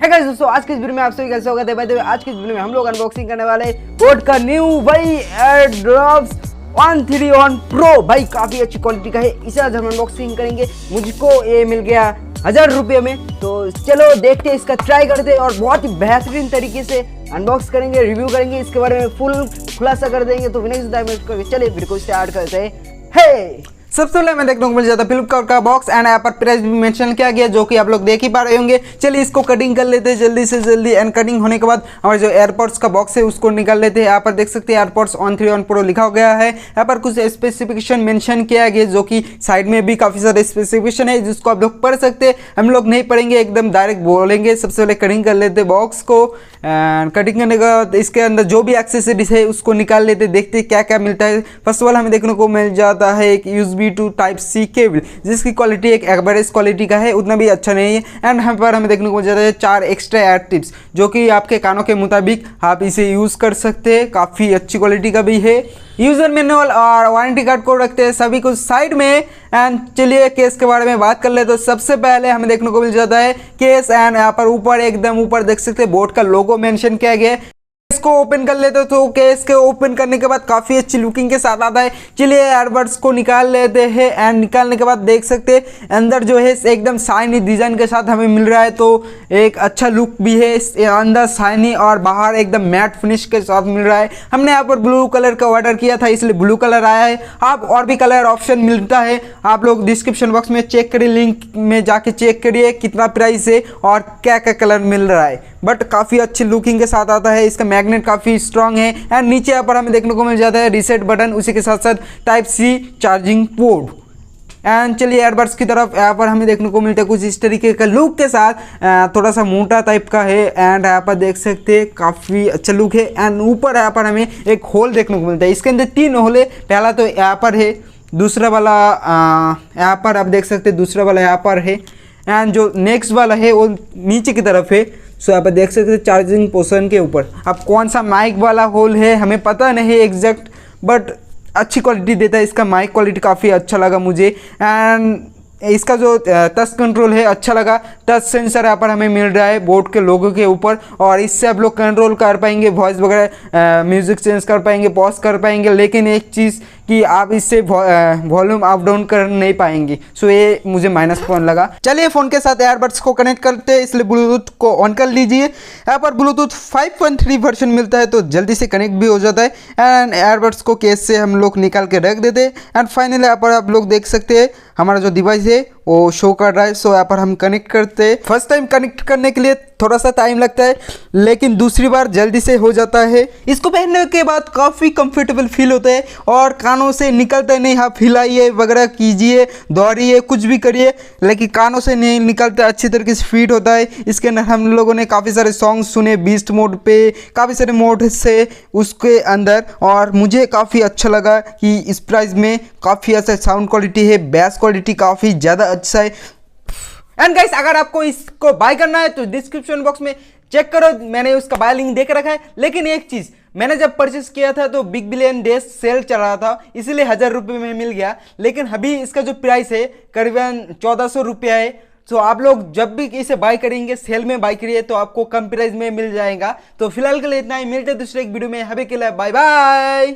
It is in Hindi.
है गाइस दोस्तों, आज के इस वीडियो में आप सभी का स्वागत है। भाई देखो आज के इस वीडियो में हम लोग अनबॉक्सिंग करने वाले बोट का न्यू भाई एयरड्रॉप्स 131 प्रो। भाई काफी अच्छी क्वालिटी का है, इसे आज हम अनबॉक्सिंग करेंगे। मुझको ये मिल गया 1000 रुपये में। तो चलो देखते हैं, इसका ट्राई करते हैं और बहुत ही बेहतरीन तरीके से अनबॉक्स करेंगे, रिव्यू करेंगे, इसके बारे में फुल खुलासा कर देंगे। तो बिना किसी करके चलिए वीडियो को स्टार्ट करते हैं। सबसे पहले हमें देखने को मिल जाता है फ्लिपकार्ट का बॉक्स एंड यहाँ पर प्राइस भी मेंशन किया गया, जो कि आप लोग देख ही पा रहे होंगे। चलिए इसको कटिंग कर लेते हैं जल्दी से जल्दी। एंड कटिंग होने के बाद हमारे जो एयरपोर्ट्स का बॉक्स है उसको निकाल लेते हैं। यहाँ पर देख सकते हैं एयरपोर्ट्स 131 प्रो लिखा गया है। यहाँ पर कुछ स्पेसिफिकेशन मेंशन किया गया, जो कि साइड में भी काफ़ी सारे स्पेसिफिकेशन है जिसको आप लोग पढ़ सकते हैं। हम लोग नहीं पढ़ेंगे, एकदम डायरेक्ट बोलेंगे। सबसे पहले कटिंग कर लेते हैं बॉक्स को। एंड कटिंग करने के बाद इसके अंदर जो भी एक्सेसरीज है उसको निकाल लेते, देखते क्या क्या मिलता है। फर्स्ट ऑफ ऑल हमें देखने को मिल जाता है एक USB to Type-C केबल, जिसकी क्वालिटी एक एवरेज क्वालिटी का है, उतना भी अच्छा नहीं है। एंड यहाँ पर हमें देखने को मिल जाता है 4 एक्स्ट्रा एयर टिप्स, जो कि आपके कानों के मुताबिक आप इसे यूज़ कर सकते हैं। काफ़ी अच्छी क्वालिटी का भी है। यूज़र मैनुअल और वारंटी कार्ड को रखते हैं सभी कुछ साइड में। एंड चलिए केस के बारे में बात कर ले। तो सबसे पहले हमें देखने को मिल जाता है केस। एंड यहाँ पर ऊपर एकदम ऊपर देख सकते हैं बोट का लोगो मेंशन किया गया है। इसको ओपन कर लेते तो केस के ओपन करने के बाद काफ़ी अच्छी लुकिंग के साथ आता है। चलिए एयरबड्स को निकाल लेते हैं। एंड निकालने के बाद देख सकते हैं अंदर जो है एकदम शाइनी डिज़ाइन के साथ हमें मिल रहा है, तो एक अच्छा लुक भी है। अंदर शाइनी और बाहर एकदम मैट फिनिश के साथ मिल रहा है। हमने यहाँ पर ब्लू कलर का ऑर्डर किया था, इसलिए ब्लू कलर आया है। आप और भी कलर ऑप्शन मिलता है, आप लोग डिस्क्रिप्शन बॉक्स में चेक करिए, लिंक में जाके चेक करिए कितना प्राइस है और क्या क्या कलर मिल रहा है। बट काफ़ी अच्छी लुकिंग के साथ आता है। इसका मैग्नेट काफ़ी स्ट्रॉन्ग है। एंड नीचे यहाँ पर हमें देखने को मिल जाता है रीसेट बटन, उसी के साथ साथ Type-C चार्जिंग पोर्ट। एंड चलिए एयरबड्स की तरफ। यहाँ पर हमें देखने को मिलता है कुछ इस तरीके का लुक के साथ, थोड़ा सा मोटा टाइप का है। एंड यहाँ पर देख सकते हैं काफ़ी अच्छा लुक है। एंड ऊपर यहाँ पर हमें एक होल देखने को मिलता है, इसके अंदर 3 होल है। पहला तो यहाँ पर है, दूसरा वाला यहाँ पर आप देख सकते हैं, दूसरा वाला यहाँ पर है। एंड जो नेक्स्ट वाला है वो नीचे की तरफ है। सो यहाँ पर देख सकते हैं चार्जिंग पोर्शन के ऊपर। अब कौन सा माइक वाला होल है हमें पता नहीं है एग्जैक्ट, बट अच्छी क्वालिटी देता है। इसका माइक क्वालिटी काफ़ी अच्छा लगा मुझे। एंड इसका जो टच कंट्रोल है अच्छा लगा। टच सेंसर यहाँ पर हमें मिल रहा है बोट के लोगो के ऊपर, और इससे आप लोग कंट्रोल कर पाएंगे, वॉइस वगैरह म्यूज़िक चेंज कर पाएंगे, पॉज कर पाएंगे। लेकिन एक चीज़ कि आप इससे वॉल्यूम अप डाउन कर नहीं पाएंगे। सो ये मुझे माइनस पॉइंट लगा। चलिए फ़ोन के साथ एयरबड्स को कनेक्ट करते हैं, इसलिए ब्लूटूथ को ऑन कर लीजिए। यहाँ पर ब्लूटूथ 5.3 वर्जन मिलता है, तो जल्दी से कनेक्ट भी हो जाता है। एंड एयरबड्स को केस से हम लोग निकाल के रख देते हैं। एंड फाइनली यहाँ पर आप लोग देख सकते हैं हमारा जो डिवाइस है वो शो कर रहा है। सो यहाँ पर हम कनेक्ट करते हैं। फर्स्ट टाइम कनेक्ट करने के लिए थोड़ा सा टाइम लगता है, लेकिन दूसरी बार जल्दी से हो जाता है। इसको पहनने के बाद काफ़ी कंफर्टेबल फील होता है और कानों से निकलता नहीं। आप हिलाइए वगैरह कीजिए, दौड़िए, कुछ भी करिए, लेकिन कानों से नहीं निकलता, अच्छी तरीके से फिट होता है। इसके अंदर हम लोगों ने काफ़ी सारे सॉन्ग सुने बीस्ट मोड पे, काफ़ी सारे मोड से उसके अंदर, और मुझे काफ़ी अच्छा लगा कि इस प्राइस में काफ़ी अच्छा साउंड क्वालिटी है, बेस क्वालिटी काफ़ी ज़्यादा अच्छा है। एंड गाइस अगर आपको इसको बाय करना है तो डिस्क्रिप्शन बॉक्स में चेक करो, मैंने उसका बाय लिंक दे के रखा है। लेकिन एक चीज़, मैंने जब परचेस किया था तो बिग बिलियन डेज सेल चल रहा था, इसीलिए 1000 रुपये में मिल गया। लेकिन अभी इसका जो प्राइस है करीबन 1400 रुपया है। तो आप लोग जब भी इसे बाय करेंगे, सेल में बाय करिए तो आपको कम प्राइस में मिल जाएगा। तो फिलहाल के लिए इतना ही, मिलते हैं दूसरे एक वीडियो में। अभी के लिए बाय बाय।